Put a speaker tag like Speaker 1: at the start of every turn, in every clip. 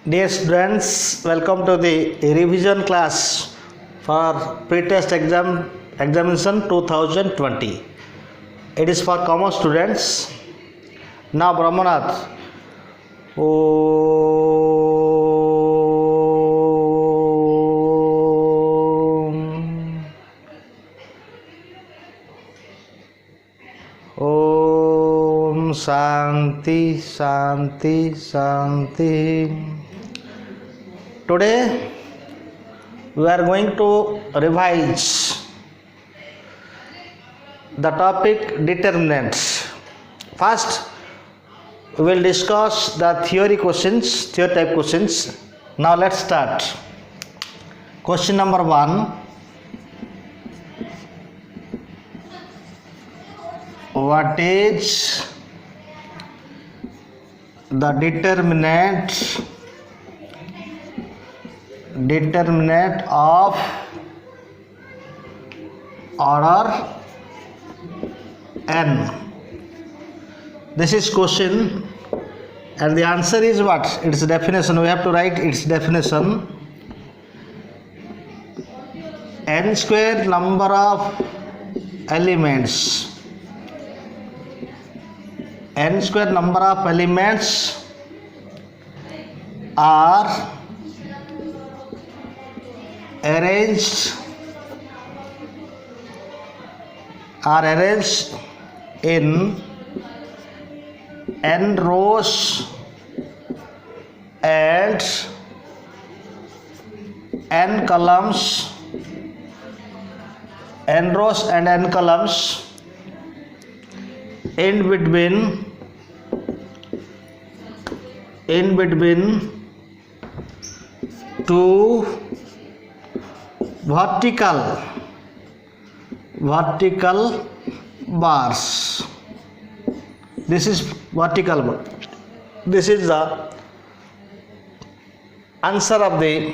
Speaker 1: Dear students, welcome to the revision class for pre-test examination 2020. It is for common students. Now Brahmanath. Om Shanti Shanti Shanti. Today we are going to revise the topic determinants. First, we will discuss the theory type questions. Now let's start. Question number 1. What is the determinant of order n? This is question and the answer is what? Its definition. We have to write its definition. N square number of elements. N square number of elements are arranged in n rows and n columns. N rows and n columns. In between two vertical bars. This is vertical bar. This is the answer of the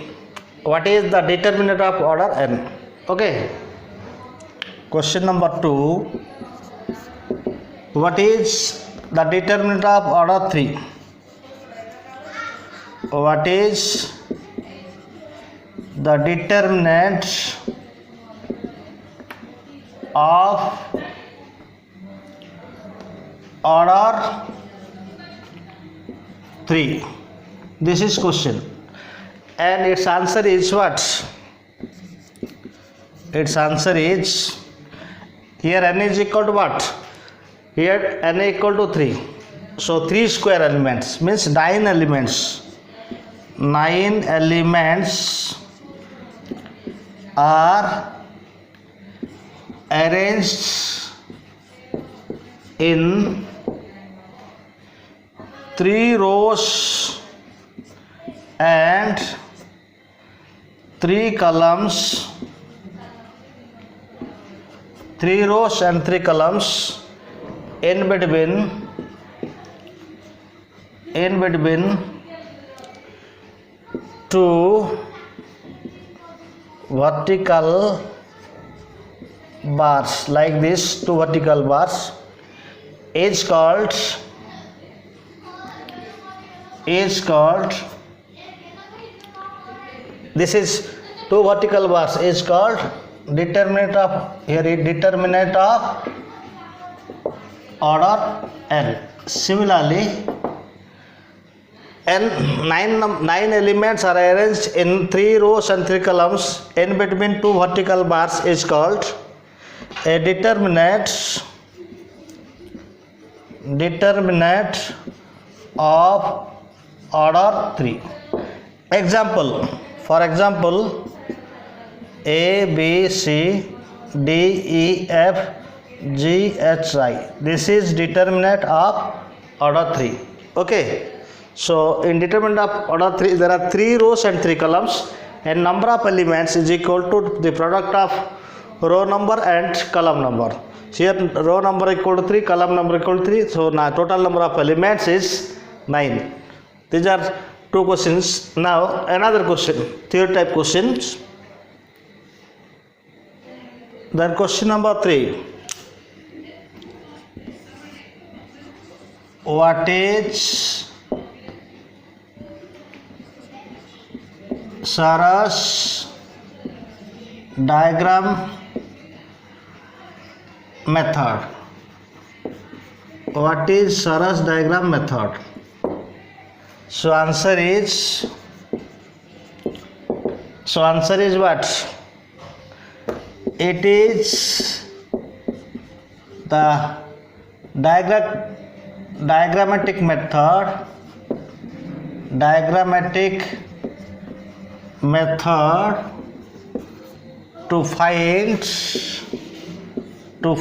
Speaker 1: what is the determinant of order n. Okay. Question number 2. What is the determinant of order 3? What is the determinant of order 3? This is question and its answer is what? Its answer is, here n is equal to what? Here n is equal to 3. So 3 square elements means 9 elements. 9 elements are arranged in 3 rows and 3 columns. 3 rows and 3 columns. In between two vertical bars, like this, two vertical bars is called this is two vertical bars is called determinant of order n. Similarly, nine elements are arranged in 3 rows and 3 columns. In between two vertical bars is called a determinant of order 3. For example, A, B, C, D, E, F, G, H, I. This is determinant of order 3. Okay. So in determinant of order 3, there are 3 rows and 3 columns, and number of elements is equal to the product of row number and column number. Here row number equal to 3, column number equal to 3. So now total number of elements is 9. These are two questions. Now another question, theory type questions. Then question number 3. What is Sarus diagram method. What is Sarus diagram method? So answer is what? It is the diagrammatic method to find the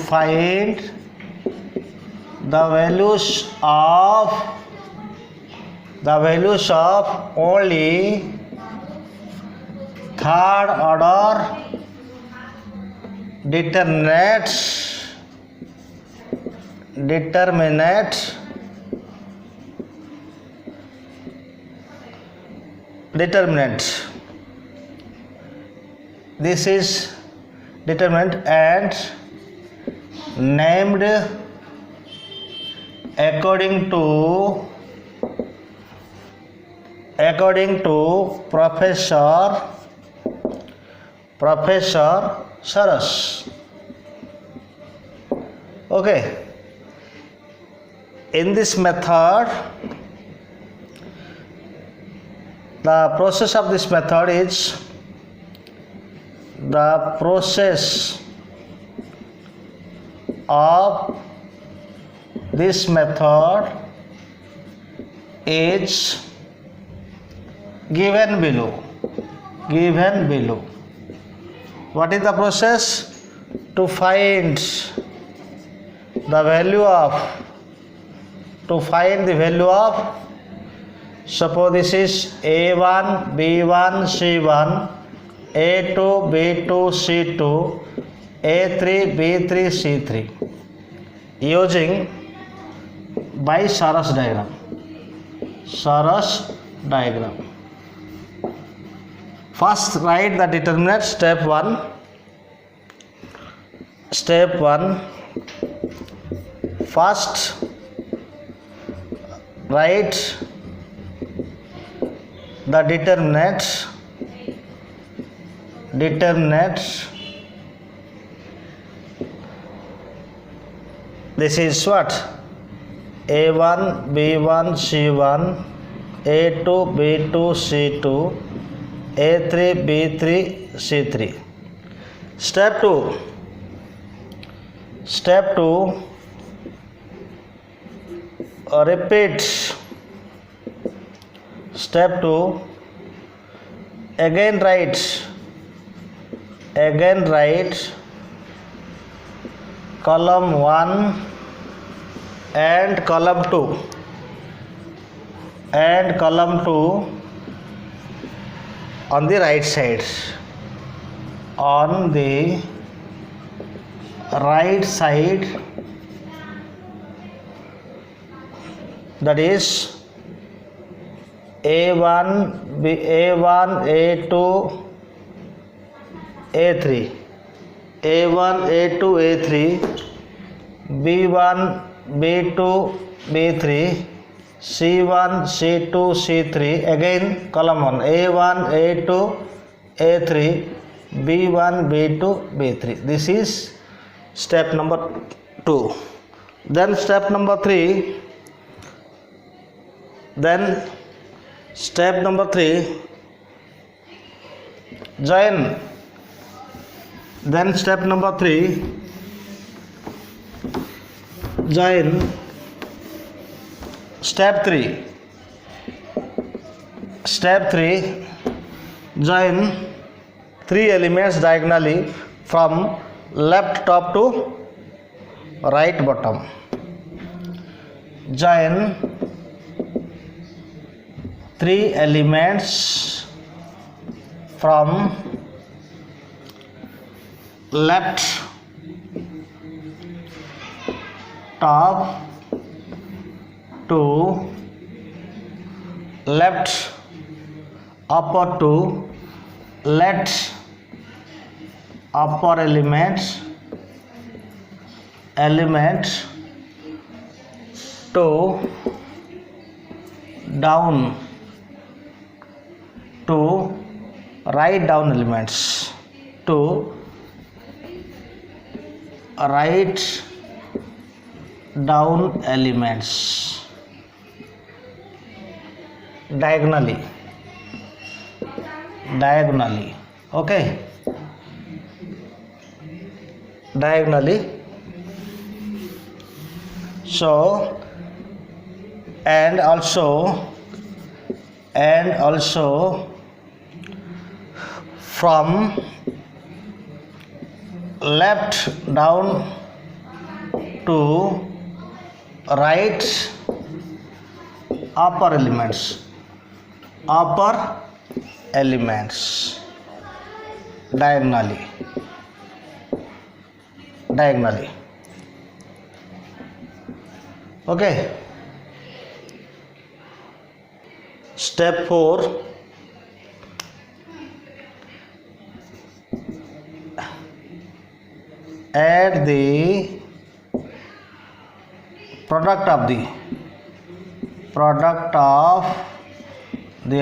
Speaker 1: values of only third order determinants this is determinant and named according to Professor Sarus. Okay. In this method, the process of this method is given below. What is the process? To find the value of suppose this is A1, B1, C1, A2, B2, C2, A3, B3, C3 using by Sarus diagram. First write the determinant. Step 1. First write the determinant. This is what? A1, B1, C1, A2, B2, C2, A3, B3, C3. Step 2. Repeat. Step 2. Again write column 1 and column 2 on the right side. That is A1, A2, A3, B1, B2, B3, C1, C2, C3. Again column 1, A1, A2, A3, B1, B2, B3. This is step number 2. Then step number 3. Join. Then step number 3. Join. Step 3. Join 3 elements diagonally from left top to right bottom. Join 3 elements from left top to left upper to left upper element to down to write down elements. To write down elements diagonally. Okay, diagonally. So and also from left down to right upper elements diagonally. Okay. Step 4, add the product of the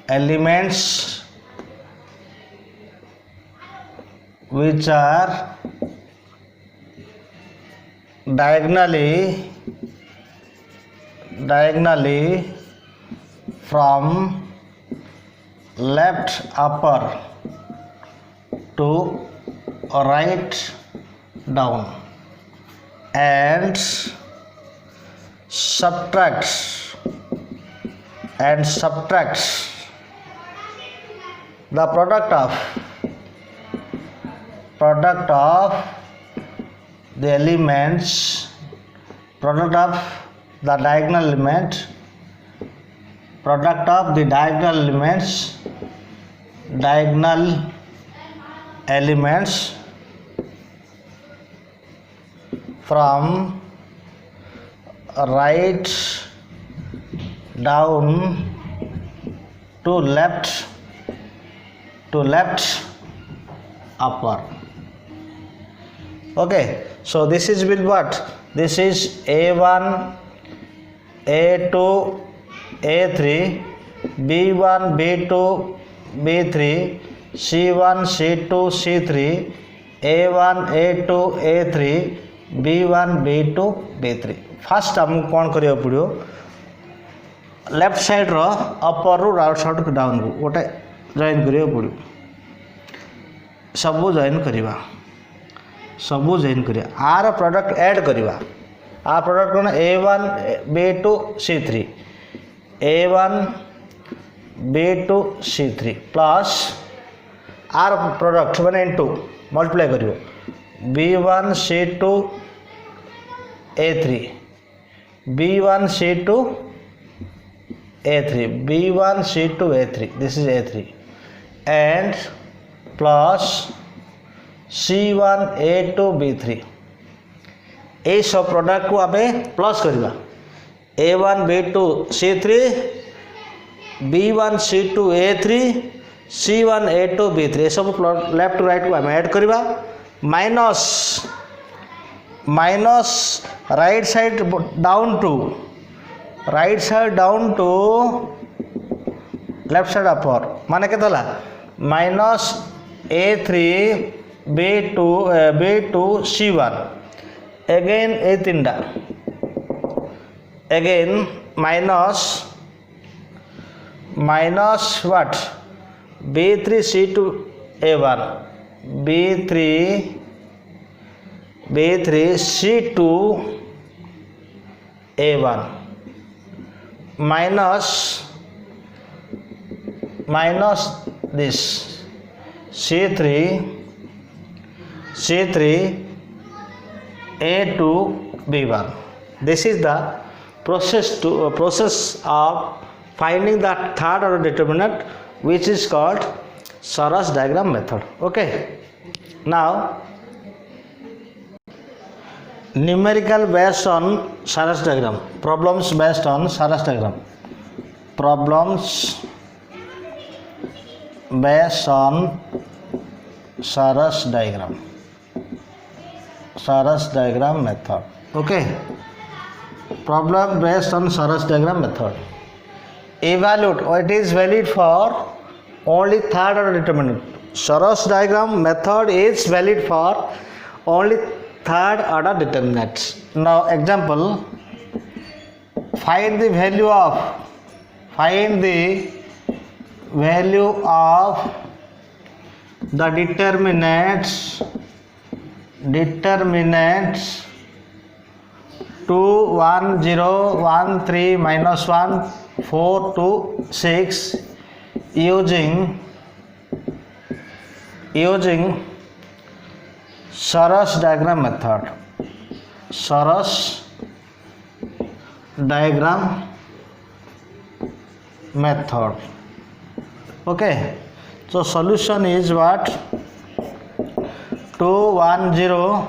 Speaker 1: elements which are diagonally from left upper to right down, and subtract the product of the elements, product of the diagonal elements from right down to left upper. Okay, so this is with what? This is A1, A2, A3, B1, B2, B3, C1, C2, C3, A1, A2, A3, B1, B2, B3. Fast आमको कौन करिया पड़ो, left side रो अपर रु right side को down को गोटे join करिया पड़ो, सबू जॉइन करिया आर प्रोडक्ट ऐड करिवा. आर प्रोडक्ट कौन? A1, B2, C3, A1, B2, C3 plus आर प्रोडक्ट मैंने इनटू मल्टीप्लाई करियो B1, C2, A3, B1, C2, A3, B1, C2, A3, this is A3, and plus C1, A2, B3. ये सब प्रोडक्ट को आमे प्लस करवा. A1, B2, C3, B1, C2, A3, C1, A2, B3 ये सब left to right को आमे add करवा. Minus right side down to left side upper माने के दला minus A3, B2, C1 again ए तीनटा again minus what B3, C2, A1, B3, C2, A1 minus this C3, A2, B1. This is the process of finding the third order determinant, which is called Sarras diagram method. Okay, now numerical based on Sarras diagram, problems based on Sarras diagram, problems based on Sarras diagram method. Okay, problem based on Sarras diagram method. evaluate, it is valid for only third order determinant. Sarras diagram method is valid for only third order determinants. Now example, find the value of the determinants 2, 1, 0, 1, 3, minus 1, 4, 2, 6 using Sarras diagram method. Sarras diagram method. Okay, so solution is what? 2, 1, 0,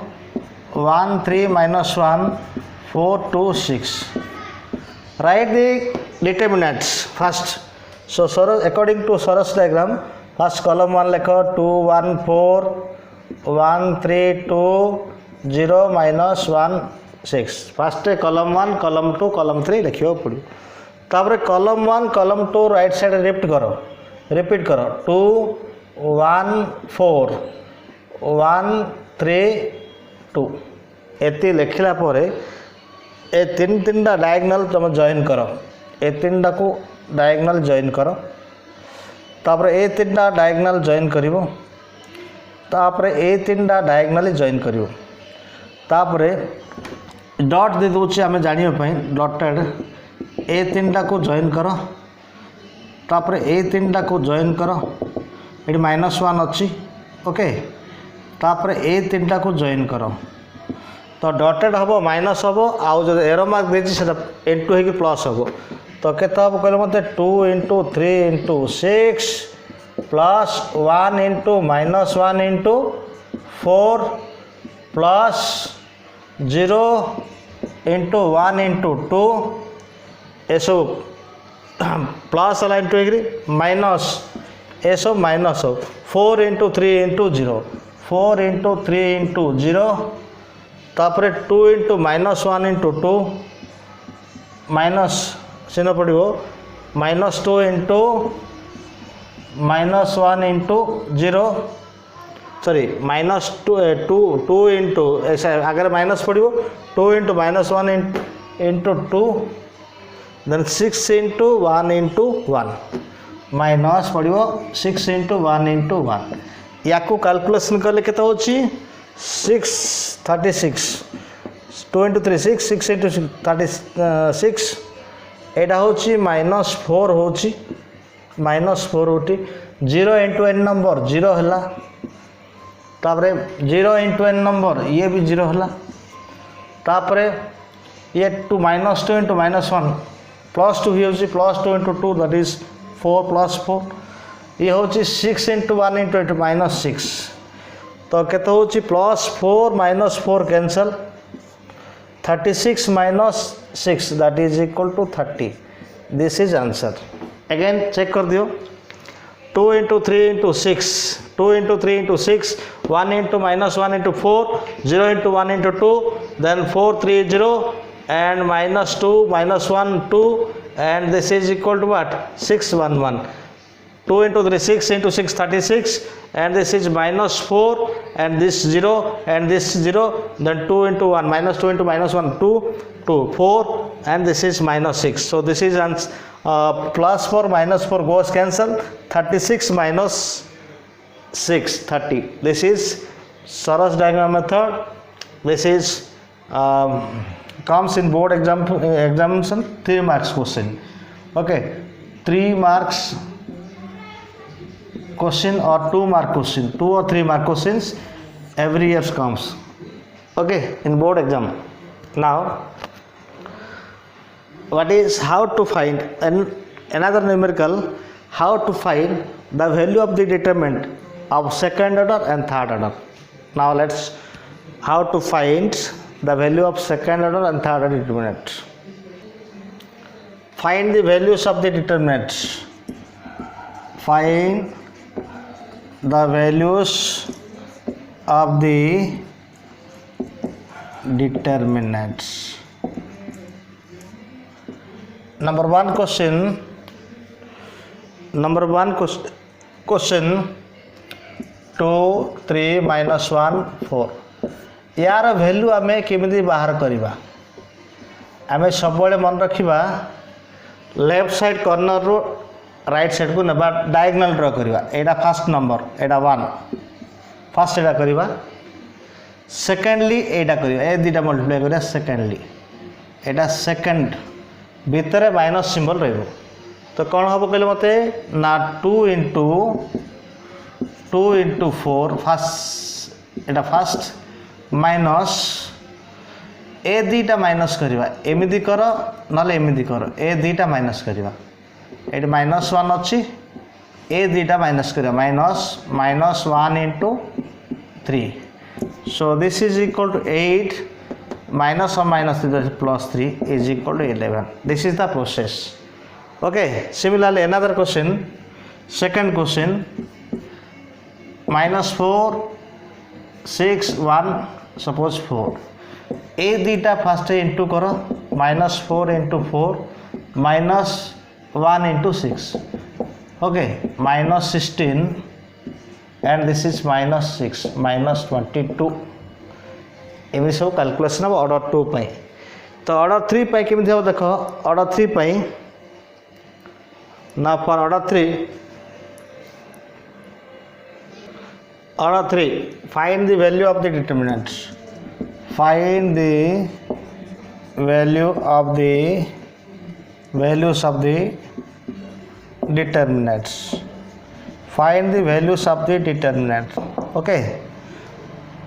Speaker 1: 1, 3, minus 1, 4, 2, 6. Write the determinants first. So Sarras, according to Sarras diagram, first column 1 lekho 2, 1, 4, 1, 3, 2, 0, minus 1, 6. First column 1, column 2, column 3 लिखियो पड़ो. तापर column 1, column 2 right side repeat करो 2, 1, 4, 1, 3, 2 एति लिखला परे ए तीन टा diagonal तुम जॉइन करो. ए तीन टा को डायगोनल जॉइन करो. तापर ए तीन टा डायगोनल जॉइन करिवो. तापर ए तीन टा डायगोनली जॉइन करिवो. तापर डॉट दे दूची आमे जानियो पई डॉटेड ए तीन टा को जॉइन करो. तापर ए तीन टा को जॉइन करो. एटी -1 अच्छी. ओके. तापर ए तीन टा को जॉइन करो. तो डॉटेड हम माइनस हम आउ जो एरो मार्क देती से इंटू हो प्लस हम तो केते हम कहले मत 2 × 3 × 6 प्लस 1 × -1 × 4 प्लस 0 × 1 × 2 ये सब प्लस है इंटू माइनस ये सब माइनस हो 4 × 3 × 0 4 × 3 × 0 तापर 2 × -1 × 2 माइनस चिन्ह पड़ो -2 × -1 × 0 सॉरी -2 × ऐसा आगे माइनस पड़ो 2 × -1 × 2 देन 6 × 1 × 1 माइनस पड़ो 6 × 1 × 1 या कैलकुलेशन कले केते होची 6 36 2 × 3 6 6 × 36 एटा होची -4 होची -4 होटी 0 × n नंबर 0 हला तापरे 0 × n नंबर ये भी 0 हला तापरे ये 2 -2 × -1 +2 ही होची +2 × 2 दैट इज 4 + 4 ये होची 6 × 1 × 6 तो केते होची +4 -4 cancel 36 - 6 that is equal to 30. This is answer. Again check कर दियो 2 × 3 × 6 2 × 3 × 6 1 × -1 × 4 0 × 1 × 2 then 4 3 0 and -2 -1 2 and this is equal to what 6 1 1 2 × 3 6 × 6 36 and this is -4 and this 0 and this 0 then 2 × 1 -2 × -1 2 2 4 and this is -6 so this is +4 -4 goes cancel 36 - 6 30 this is Sarras diagram method this is comes in board examination 3 marks question okay 3 marks question or 2 mark question 2 or 3 mark questions every year comes okay in board exam. Now what is how to find another numerical how to find the value of the determinant of second order and third order. Now let's how to find the value of second order and third order determinant. Find the values of the determinants. Find the values of the determinants. Number 1 question number 1 question 2 3 -1 4 यार value आम केमी बाहर करवा आम सब मन रखा left side corner रू राइट साइड को ना डायगोनल ड्र करवा एटा फर्स्ट नंबर एटा 1 फर्स्ट एटा करवा सेकेंडली एटा करवा ए दुटा मल्टीप्लाई करवा सेकेंडली एटा सेकेंड भितर माइनस सिंबल रही तो कौन हम कहले मत ना 2 इंटू 4 फास्ट एटा फास्ट माइनस ए दुटा माइनस करवा एमती कर ना एमती कर ए दुटा माइनस करवा ये -1 अच्छी ए दुटा माइनस करवा minus 1 into 3 so this is equal to 8 minus or minus 3 plus 3 is equal to 11. This is the process. Okay, similarly another question, second question, -4 6 1 suppose 4 a theta first into करो -4 into 4 -1 into 6 okay -16 and this is -6 -22 एमती सब calculation हम order 2 पाई तो order 3 पाई केमती हम देख order 3 पाई ना for order 3 find the value of the determinants find the value of the values of the determinants find the values of the determinant okay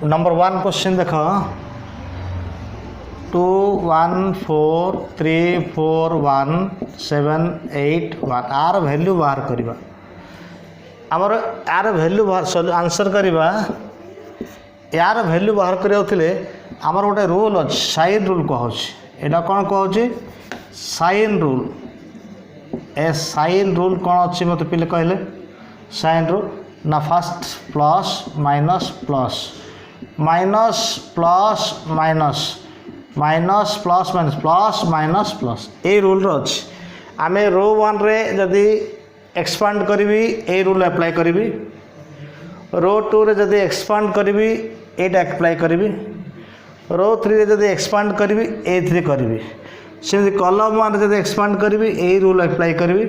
Speaker 1: number 1 question देख 2 1 4 3 4 1 7 8 1 are value बाहर करवा आमर यार वैल्यू बाहर आंसर करवा यार value बाहर करते आमर गोटे रूल अच्छे साइन रूल कहे यहाँ कौन कहे साइन रूल ए साइन रूल कौन अच्छी मत पे कहले साइन रूल ना fast plus minus plus minus plus minus minus plus minus plus minus plus ये रूल अच्छी आम रो 1 रे जदि एक्सपांड करी ए रूल अप्लाई करी रो 2 रे जदि एक्सपांड करी एटा अप्लाई करी रो 3 रे जदि एक्सपांड करी ए 3 करी से कलम 1 रे जदि एक्सपांड करी ए रूल अप्लाई करी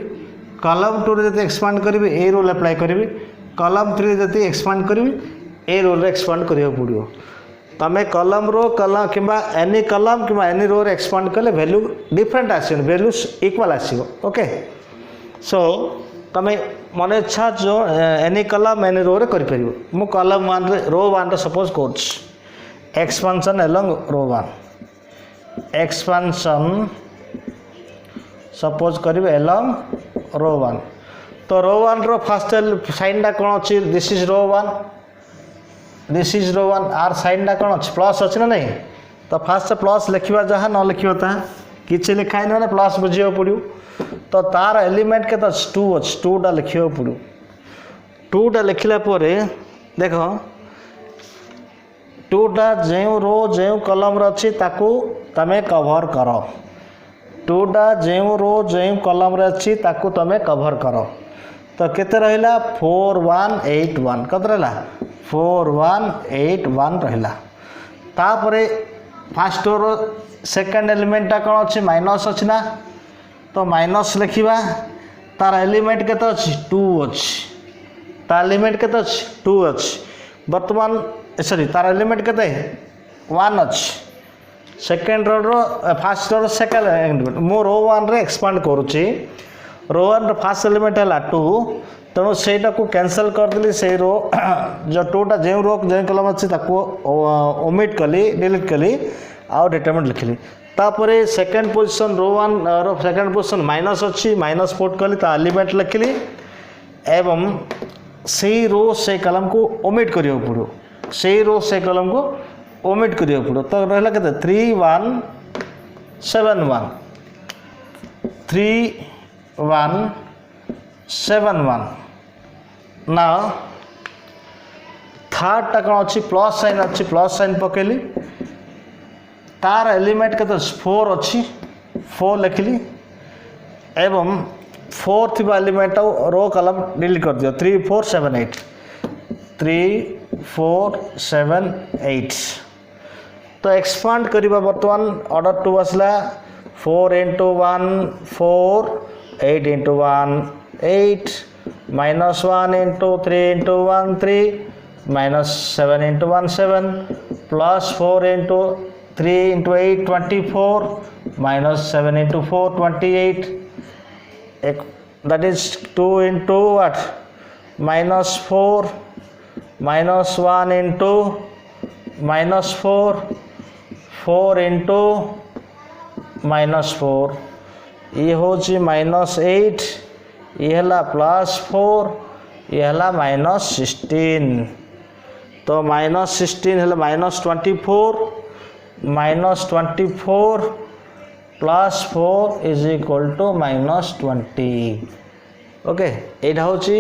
Speaker 1: कलम 2 रे जदि एक्सपांड करी ए रूल अप्लाई करी कलम 3 रे जदि एक्सपांड करी ए रोल एक्सपांड करिया पड़ो तमें कलम रो कलम किंबा एनी कलम किंबा एनी रो रे एक्सपांड कले वैल्यू डिफरेंट आसो वैल्यूज इक्वल आसो ओके सो तमें मन इच्छा जो एनी कलम एनी रो रे करि परिबो मु कलम 1 रे रो 1 रे सपोज कोच एक्सपांशन अलोंग रो 1 एक्सपांशन सपोज करिवे अलोंग रो 1 तो रो 1 रो फर्स्ट साइन टा कोन अछि this is row 1 this is row 1 or sign टा कौन अच्छे प्लस अच्छे ना नहीं तो फास्ट प्लस लिखा जहाँ न लिखा ता किसी लिखाई ना प्लस बुझे पड़ो तो तार एलिमेंट के 2 अच्छे 2 टा लिखा पड़ो 2 टा लिखला देख 2 टा जो रो जो कलम अच्छी ताकू तमें कभर कर 2 टा जो रो जो कलम अच्छी ताकू तमें कभर कर तो केते रहिला 4 1 8 1 कत रहिला 4 1 8 1 रहिला तापरे फास्ट रो सेकंड एलिमेंट टा कौन अच्छे माइनस अच्छी ना तो माइनस लिखा तार एलिमेंट के 2 अच्छी तार एलिमेंट के 2 अच्छी बर्तमान सॉरी तार एलिमेंट के 1 अच्छी second row first row second element मो रो 1 रे एक्सपांड करुच्ची रो 1 फास्ट एलिमेंट है 2 तेणु सेटा को कैंसल करदेली से रो जो 2 टा जो रो जो कलम अच्छी ओमिट कली डिलीट कली आउ डिटरमिनेंट लिखली तापरे सेकंड पोजीशन रो 1 रो सेकंड पोजीशन माइनस अच्छी माइनस पुट कली ता एलिमेंट लिखली एवं से रो से कलम को ओमिट करियो पड़ो से रो से कलम को ओमिट करियो पड़ो तो रहला केते 3 1 7 1 3 1 7 1 ना थर्ड टा कौन अच्छी प्लस साइन पकेली तार एलिमेंट के 4 अच्छी 4 लिखली एवं फोर थी एलिमेंट रो कलम डिलीट कर दियो 3 4 7 8 3 4 7 8 तो एक्सपांड करिबा बर्तमान ऑर्डर 2 आसला 4 into 1 4 8 into 1 8 minus 1 into 3 into 1 3 minus 7 into 1 7 plus 4 into 3 into 8 24 minus 7 into 4 28 that is 2 into what minus 4 minus 1 into minus 4 4 into minus 4 ये होची minus 8 ये हला plus 4 ये हला minus 16 तो minus 16 हला minus 24 minus 24 plus 4 is equal to minus 20 okay it hochi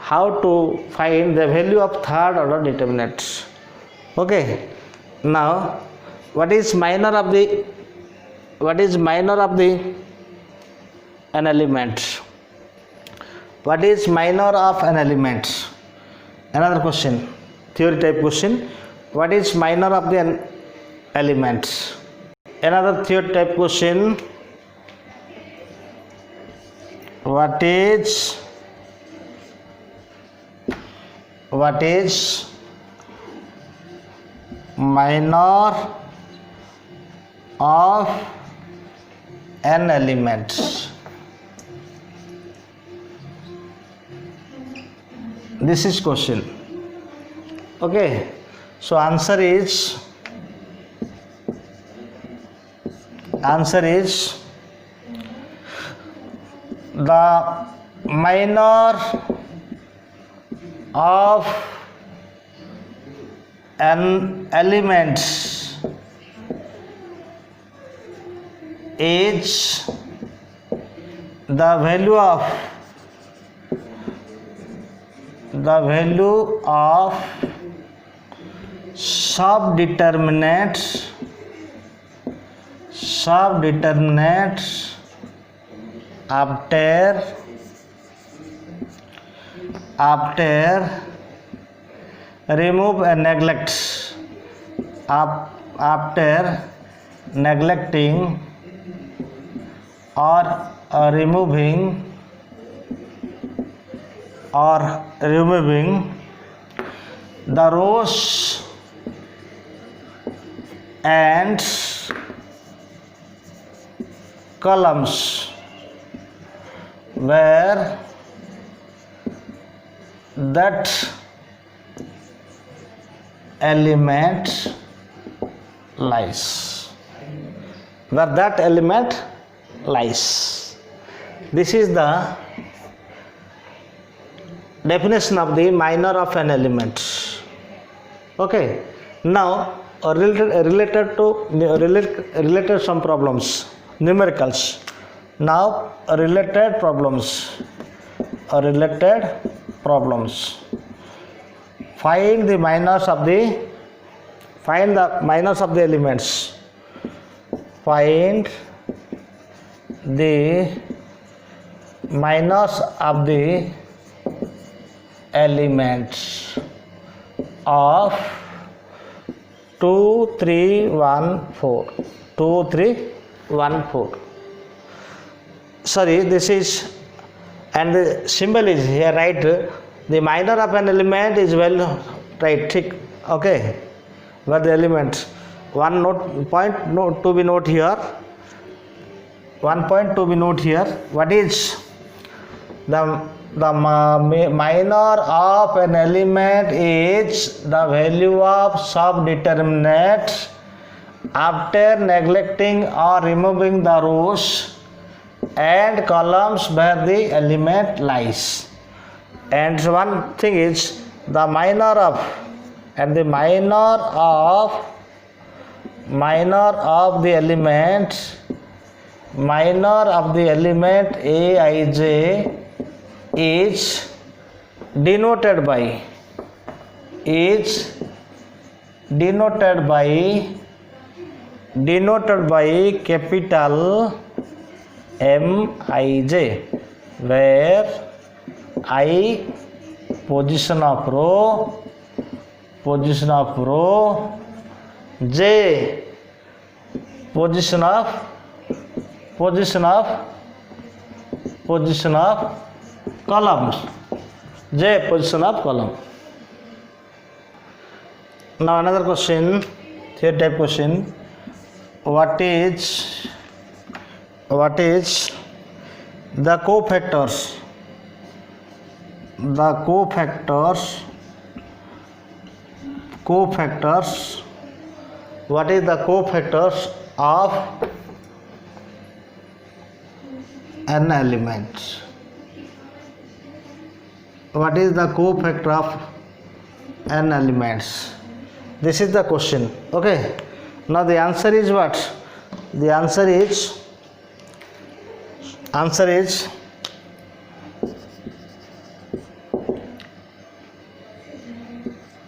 Speaker 1: how to find the value of third order determinant okay now what is minor of an element what is minor of an element another question theory type question what is minor of the element another theory type question what is minor of an element this is question okay so answer is the minor of an element is the value of subdeterminant after remove and neglect after neglecting or removing the rows and columns where that element lies this is the definition of the minor of an element okay now related some problems numericals now related problems find the minors of the elements find the minors of the elements of 2 3 1 4 sorry this is and the symbol is here right the minor of an element is well right tick okay where the element one point to be note here what is the minor of an element is the value of subdeterminant after neglecting or removing the rows and columns where the element lies and one thing is the minor of the element Aij is denoted by capital Mij where I position of row, J position of column, J position of column. Now another question, third type question. What is the cofactors? What is the cofactors of an element? What is the cofactor of n elements? This is the question. Okay. Now the answer is what? The answer is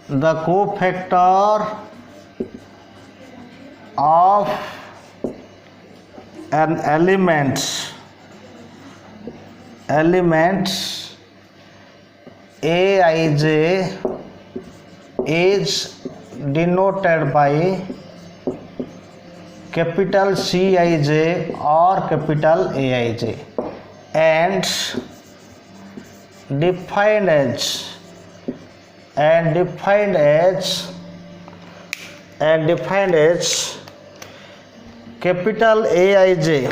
Speaker 1: the cofactor of an element Aij is denoted by capital Cij or capital Aij and defined as capital Aij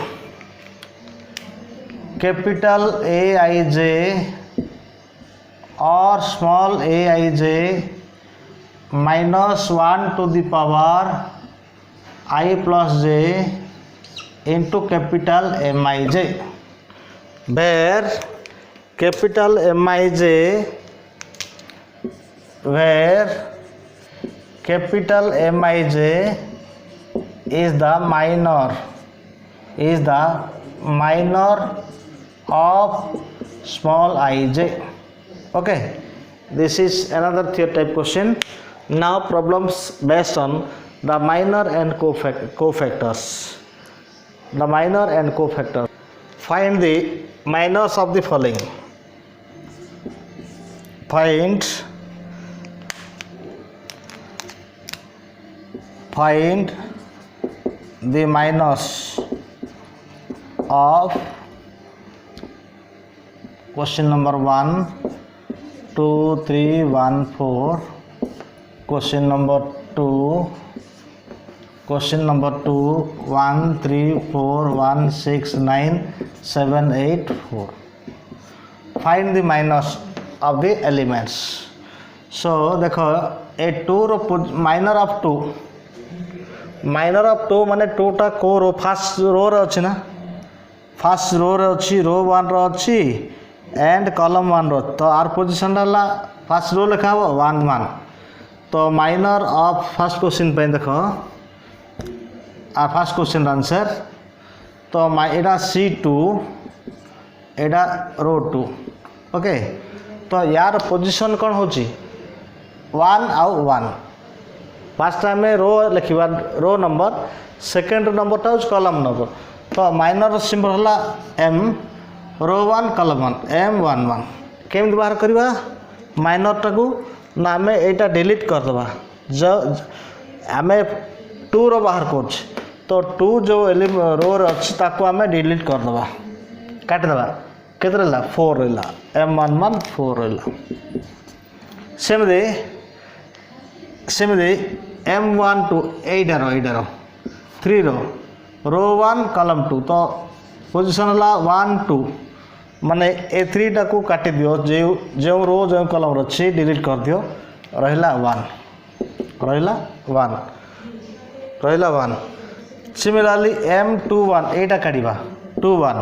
Speaker 1: or small aij minus 1 to the power I plus j into capital Mij, where capital Mij is the minor of small ij. Okay, this is another third type question. Now problems based on the minor and cofactors. The minor and cofactors. Find the minors of the following. Find the minors of question number 1, 2, 3, 1, 4. Question number 2, 1, 3, 4, 1, 6, 9, 7, 8, 4. Find the minors of the elements. So देखो a 2 row minor of 2 माने 2 टा को row first row रे अछि ना, first row रे अछि, रो 1 रो अछि एंड कॉलम 1 रो, तो आर पोजीशन हला फर्स्ट रो लिखा हो 1 1. तो माइनर ऑफ फर्स्ट क्वेश्चन पे देखो आ फर्स्ट क्वेश्चन आंसर तो एटा C2 एटा रो 2. ओके, तो यार पोजीशन कौन होची 1 आउ 1. फर्स्ट टाइम में रो लिखा रो नंबर, सेकेंड नंबर टा कॉलम नंबर. तो माइनर सिंबल हला M, रो 1 कॉलम 1 M11. केमती बाहर करवा माइनर टाकू ना आम यहाँ डिलीट करदे जो आम 2 रो बाहर कर, तो 2 जो रो अच्छी आम डिलीट करदे काटिदे के 4 रहा M11 4 रहा. सेमती M12 8 3 रो 1 कॉलम 2. तो पोजीशन है 1 2 माने ए 3 टा को काटी दियो, जो रो जो कॉलम अच्छी डिलीट कर दियो, रहिला 1. सिमिलरली M21 एटा काटिबा 21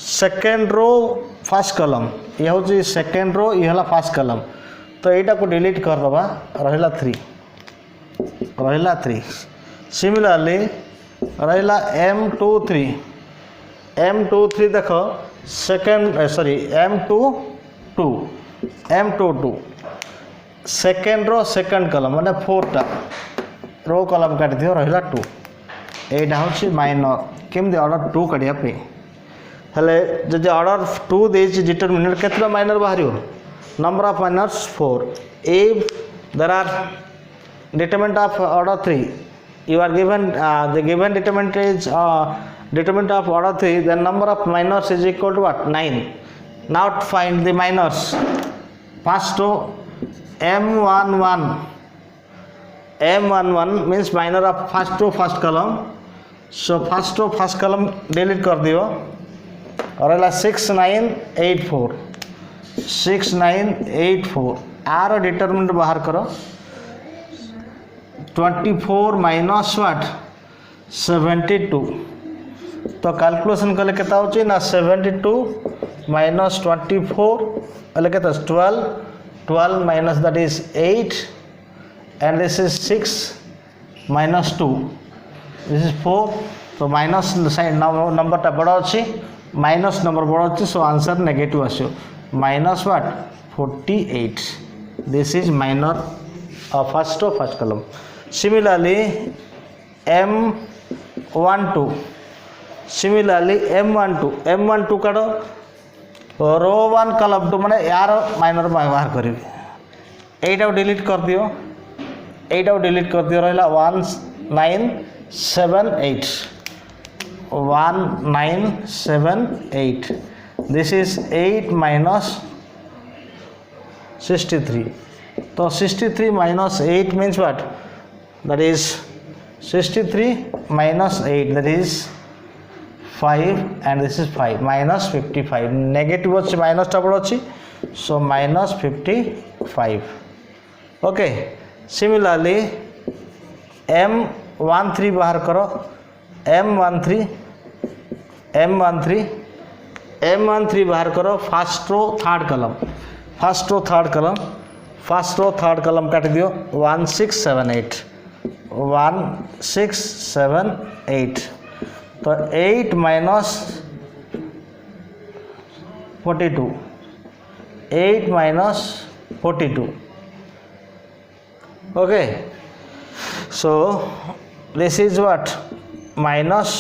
Speaker 1: सेकेंड रो फर्स्ट कॉलम, ये हूँ सेकेंड रो, ये है फर्स्ट कॉलम. तो यहाँ को डिलीट करदे रहिला 3. सिमिलरली रहिला M23 देख second M22 second row second column माने 4 टा रो कॉलम काट दियो, रहिला 2. एटा हूँ माइनर. केमती ऑर्डर 2 काटिया पे हेले जदि ऑर्डर 2 देछि डिटरमिनेंट केतला माइनर बाहरियो number of minors 4 if there are determinant of order 3 you are given the given determinant is determinant of order 3 then number of minors is equal to what 9. Now find the minors. First to m11 means minor of first to first column, so first to first column delete कर दियो और 6984 are determinant बाहर करो 24 minus what 72 तो calculation कले केता होची ना 72 minus 24 अले केता 12 minus that is 8 and this is 6 minus 2 this is 4 तो माइनस साइड नंबर टा बड़ा अछि माइनस नंबर बड़ा अछि सो आंसर नेगेटिव आसो minus what 48 this is minor first column. Similarly M12 काढो रो 1 कॉलम 2 माने यार माइनर बाहर करी एटा डिलीट कर दियो रहला 1978 दिस इज 8 माइनस 63 तो 63 minus 8 means what that is 63 minus 8 that is 5 and this is 5 minus 55 negative अच्छी minus double अच्छी so minus 55. okay similarly M13 बाहर करो M13 बाहर करो फर्स्ट रो थर्ड कॉलम काट दियो 1678 तो 8 minus 42 okay so this is what minus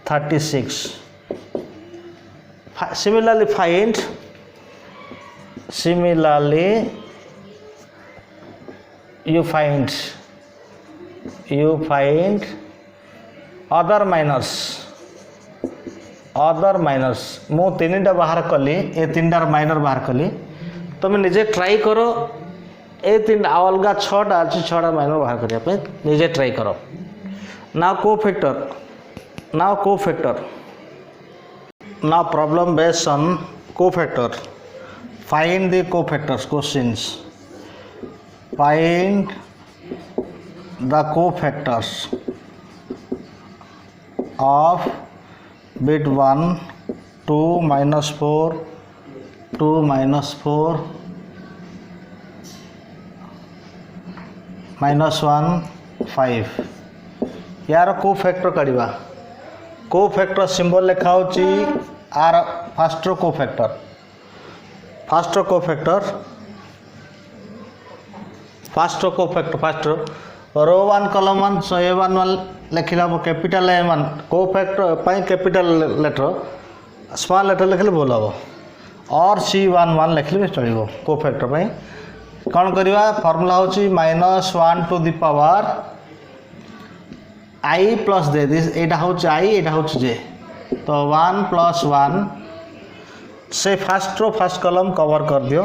Speaker 1: 36. Similarly you find other minors मु 3टा बाहर कली ए 3टार माइनर बाहर कली तुम निजे ट्राई करो ए 3 अलग 6टा अच्छी 6टा माइनर बाहर करिया पे निजे ट्राई करो. now problem based on cofactor. find the cofactors questions. Find the cofactors of bit 1 2 minus 4 2 minus 4 minus 1 5 यार कोफैक्टर काढ़ा कोफैक्टर सिंबल लिखा होची आर first cofactor row 1 column 1 so A11 लिखिला कैपिटल A1 कोफैक्टर पाई कैपिटल लेटर स्मॉल लेटर लिखले भूल हम और C11 लिखले भी चलो कोफैक्टर पाई कौन करवा फॉर्मूला होची -1 to the power I plus दे दिस एटा होची I एटा होची J तो 1 + 1 से फर्स्ट कॉलम कवर कर दियो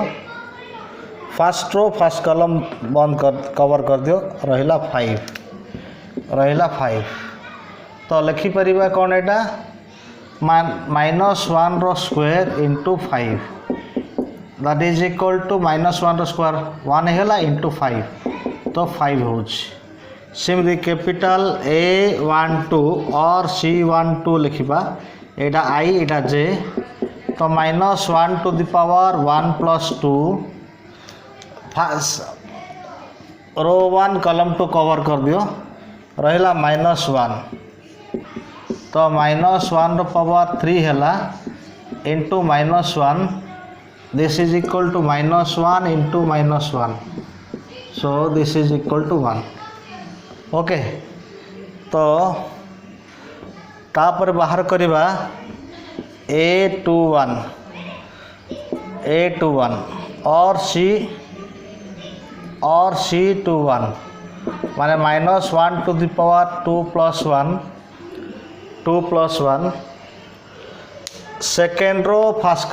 Speaker 1: फर्स्ट कॉलम बंद कर कवर कर दियो रहिला 5 तो लिखि परिबा कोन एटा -1 रो square into 5 that is equal to -1 रो स्क्वायर 1 हेला इंटू 5 तो 5 होची. सिमिलरली कैपिटल A12 और C12 लिखिबा Etah I Etah J तो -1 to the power 1 + 2 row 1 column 2 cover कर दियो रहिला -1 तो -1 रो पावर 3 हेला into -1 this is equal to -1 into -1 so this is equal to 1. Okay तो तापर बाहर करवा A21 और C21 माने -1 to the power 2 plus 1 second row first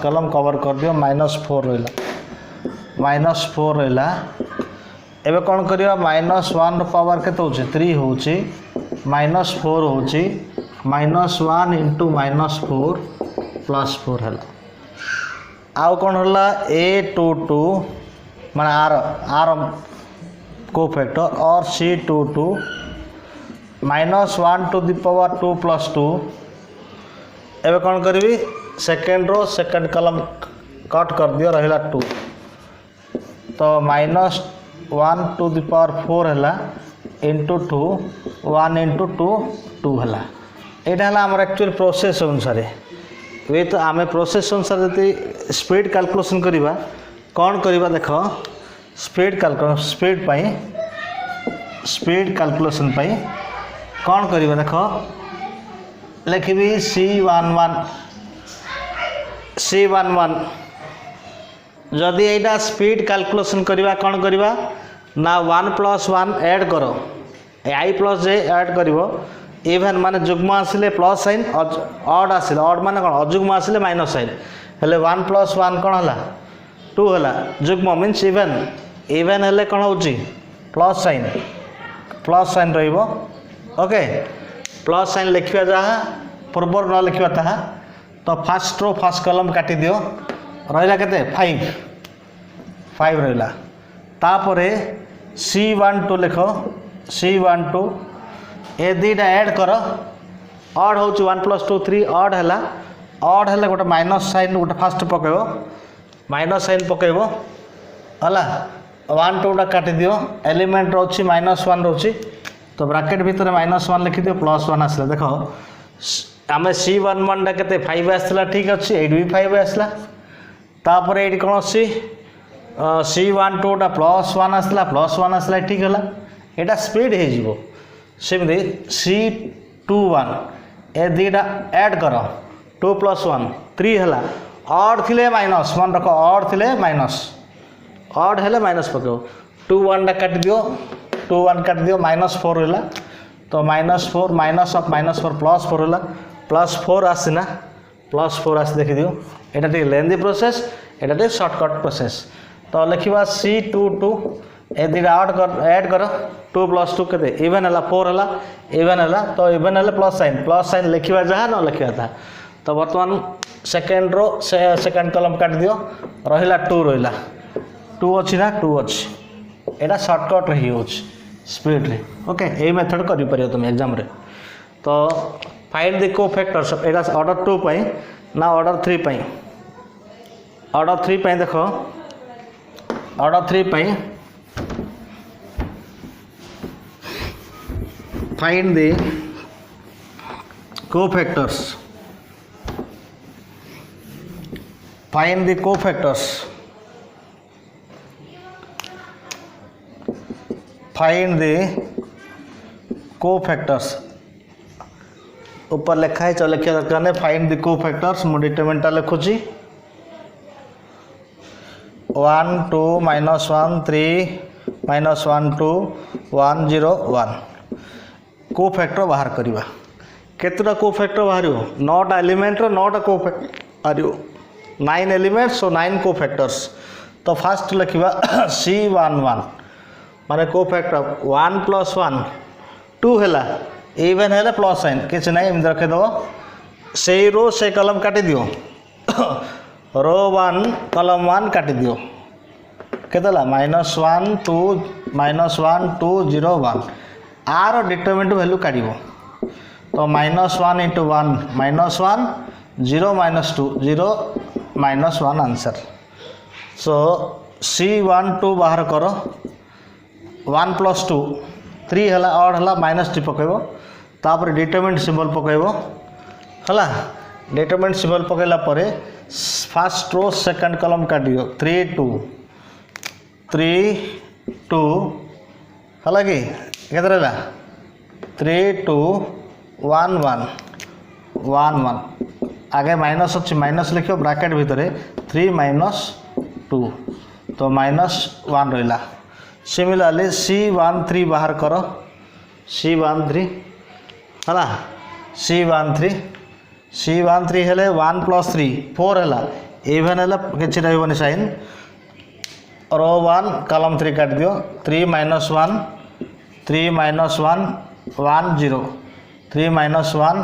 Speaker 1: column cover कर दियो -4 रहा एबे कौन करिया -1 रो पावर केते होची 3 होची -4 होची -1 इंटू -4 +4 हला आउ कौन हला A22 माने आर कोफैक्टर और C22 -1 to the power 2 plus 2 एबे कौन करी second row second column cut कर दियो रहिला 2 तो -1 to the power 4 हला इंटू 2 1 इंटू 2 हला एटा हला हमर एक्चुअल प्रोसेस अनुसार वे तो आमे प्रोसेस अनुसार जति स्पीड कैलकुलेशन करिबा कौन करिबा देखो स्पीड कैलकुलेशन पाई कौन करिबा देखो लिखबी C11 जदि एटा स्पीड कैलकुलेशन करिबा कौन करिबा ना 1 + 1 ऐड करो I + J ऐड करिवो इवन माने जुग्म आसिले प्लस साइन ऑड आसिले ऑड माने कोन अजुग्म आसिले माइनस साइन हेले 1 + 1 कोन हला 2 हला जुग्म मीन्स इवन हेले कोन होची प्लस साइन रहिबो ओके प्लस साइन लिखिया जहा पूर्वर न लिखिया ताहा तो फर्स्ट रो फर्स्ट कॉलम काटी दियो रहिला केते 5 रहिला तापरे C12 लिखो C12 ए दीटा ऐड कर ऑड होची 1 + 2 3 ऑड हला गोटे माइनस साइन गोटे फास्ट पकेबो माइनस साइन पकेबो हला 1 2 टा काटी दियो एलिमेंट रोची -1 रोची तो ब्रैकेट भीतर -1 लिखि दियो +1 आसला देखो आमे C11 टा केते 5 आसला ठीक अछि 8 भी 5 आसला तापर एडी कोन अछि C12 टा +1 आसला ठीक हला एटा स्पीड हे जिवो सेमदे C21 ए दीटा ऐड करो 2 + 1 3 हला ऑड थिले -1 रखो ऑड थिले माइनस ऑड हेले माइनस पको 2 1 टा काट दियो -4 होला तो -4 माइनस ऑफ -4 +4 होला +4 आसिना +4 आस देखि दियो एटा टे लेंदी प्रोसेस एटा टे शॉर्टकट प्रोसेस तो लिखिबा C22 ए दीटा ऐड करो 2 + 2 केते इवन हला 4 हला इवन हला तो इवन हला प्लस साइन लिखिबा जहा न लिखिबा था तो वर्तमान सेकेंड रो सेकेंड कॉलम काट दियो रहिला 2 रहिला 2 अछि ना 2 अछि एटा शॉर्टकट रही होछ स्पीड रे ओके ए मेथड करि परियो तुम एग्जाम रे तो find the cofactors Etah order 2 पई ना ऑर्डर 3 पई ऑर्डर 3 पई देखो ऑर्डर 3 पई find the cofactors find the cofactors ऊपर लिखा है चलो लिखिया दरकार ने फाइंड द कोफैक्टर्स मो डिटरमिनेंट लिखुची 1 2 -1 3 -1 2 1 0 1 कोफैक्टर बाहर करिबा केतटा कोफैक्टर बाहरियो 9टा एलिमेंट रो 9टा कोफैक्टर बाहरियो 9 एलिमेंट्स सो 9 कोफैक्टर्स तो फर्स्ट लिखिबा C11 माने कोफैक्टर 1 + 1 2 हैला इवन हैला प्लस साइन किछ नै एम रखे दो से रो से कॉलम काटी दियो रो 1 कॉलम 1 काटी दियो केतला -1 2 -1 2 0 1 आर डिटरमिनेंट वैल्यू काढिबो तो -1 × 1 -1 0 -2 0 -1 आंसर सो C12 बाहर करो 1 + 2 3 हला ऑड हला -3 पकेबो तापर डिटरमिनेंट सिंबल पकेबो हला डिटरमिनेंट सिंबल पकेला परे फर्स्ट रो सेकंड कॉलम काटियो 3 2 हला कि केतरा 3 2 1 1 1 1 आगे माइनस अच्छी माइनस लिखो ब्रैकेट भितर 3 माइनस 2 तो -1 रहा। सिमिलरली C13 बाहर कर C13 है C13 हेले 1 + 3 4 है इवेन है कि रही साइन रो 1 कॉलम 3 काट दियो 3 - 1 3 - 1 1 0 3 - 1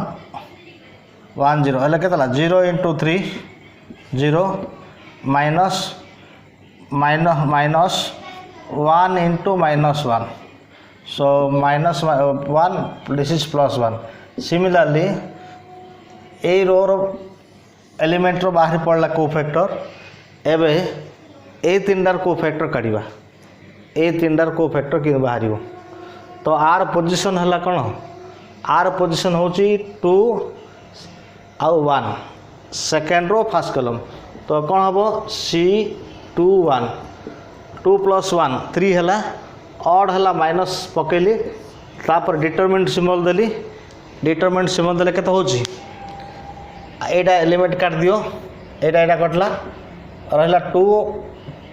Speaker 1: 1 0 हेल्ले के 0 × 3 0 minus 1 × -1 so -1 this is +1 similarly ए रो एलिमेंट रो बाहर पड़ला कोफैक्टर एबे ए तीनटार कोफैक्टर काढ़ा ए तीनटार कोफैक्टर कि बाहर तो आर पोजिशन है कौन आर पोजिशन हूँ 2 आउ 1 सेकेंड रो फर्स्ट कॉलम तो कौन हम C21 2 + 1 3 है ऑड है माइनस पकेली तापर डिटरमिनेंट सिंबल देली डिटरमिनेंट सिंबल देले केते होची एटा एलिमेंट काट दियो एटा कटला रहला 2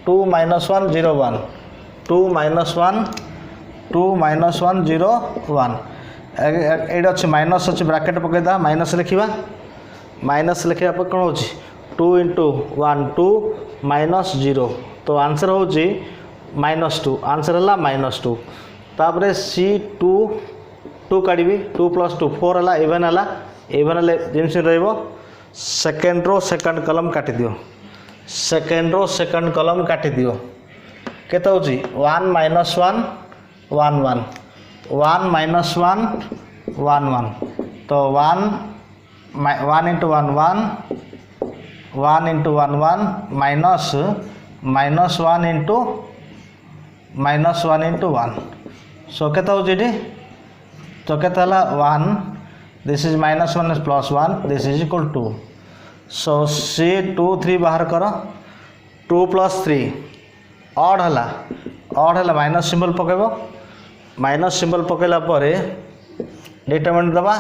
Speaker 1: 2 - 1 0 1 2 - 1 2 - 1 0 1 एटा अच्छे माइनस अच्छे ब्रैकेट पकेदा माइनस लिखा माइनस लिखा पर कौन हो 2 × 1 2 -0 तो आंसर हो -2 आंसर है -2 तापर C2 काढ़ी 2 + 2 4 है इवेन है जिनस row second row second column काटी दियो सेकेंड रो सेकेंड कॉलम काटी दियो केते हो 1 - 1 1 1 1 -1 1 1 तो 1 × 1 1 1 1 × 1 1 माइनस -1 × 1 सो केते हो तो केते 1 this is -1 is +1 this is equal to so C23 बाहर कर 2 + 3 ऑड है माइनस सिंबल पकेब माइनस सिंबल पकेला डिटरमिनेंट दबा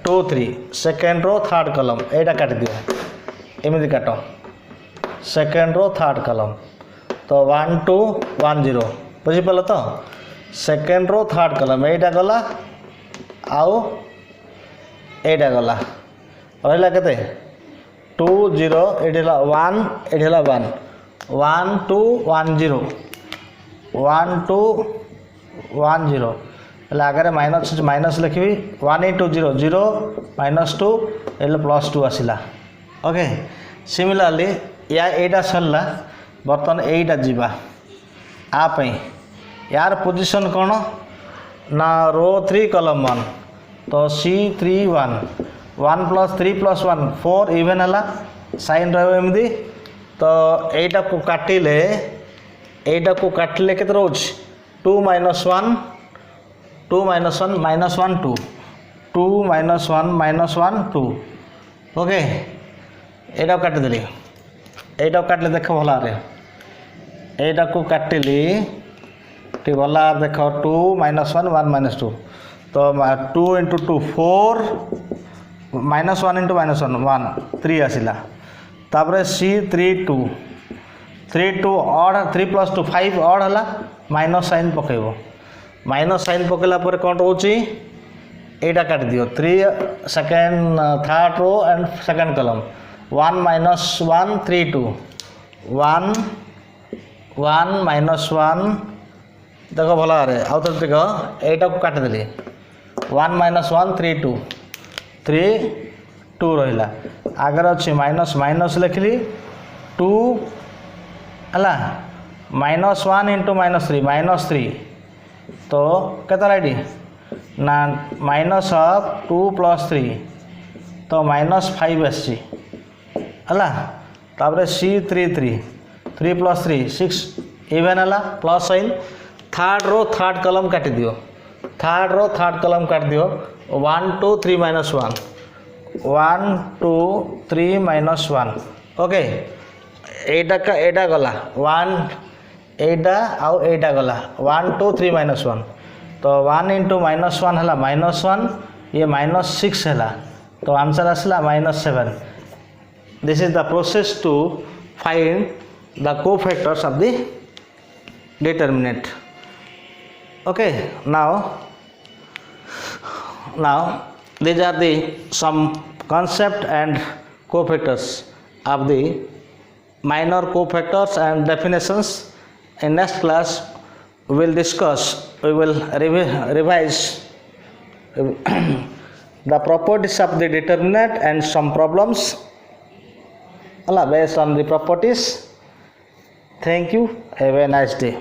Speaker 1: 2 3 सेकेंड रो थर्ड कॉलम एटा काट दियो एमती काट सेकेंड रो थर्ड कॉलम तो 1 2 1 0 बुझीपाल तो सेकेंड रो थर्ड कॉलम एटा गला आउ एटा गला रहा के 2 0 ये 1 ये 1 1 2 1 0 1 2 1 0 आगे माइनस लिखी 1 × 0 0 -2 ये +2 आसला ओके सिमिलरली या सरला बर्तमान यहीटा जावा आप यार पोजीशन कौन ना रो 3 कॉलम 1 तो C31 1 + 3 + 1 4 इवेन है साइन रही तो यहीटा को काटिले के रोज 2 - 1 2 - 1 -1 2 2 - 1 -1 2 ओके एटा काटिदेली एटा काटिले देख भल एटा को काटिली ठीक भला देख 2 - 1 1 - 2 तो 2 × 2 4 -1 × -1 1 3 आसला तापर C32 3 ऑड 3 + 2 5 ऑड है माइनस साइन पकेब माइनस साइन पकेला कौन रोचे एटा काट दियो 3 second third row and second column 1 - 1 3 2 1 1 -1 देख भल आउ तो देख एटा को काटिदेली 1 - 1 3 2 3 2 रहा आगे अच्छी माइनस माइनस लिखली 2 है -1 × -3 तो केते एटी ना -2 + 3 तो -5 आसी है C33 3 + 3 6 इवेन है plus sign third row third column काटी दियो थर्ड रो थर्ड कॉलम काट दियो 1 2 3 - 1 1 2 3 - 1 ओके एटा गला 1 एटा आउ एटा गला 1 2 3 - 1 तो 1 × -1 है -1 ये -6 है तो आंसर आसला -7. This is the process to find the cofactors of the determinant. Okay, now these are the some concept and cofactors of the minor cofactors and definitions. In next class we will discuss, we will revise the properties of the determinant and some problems based on the properties. Thank you. Have a nice day.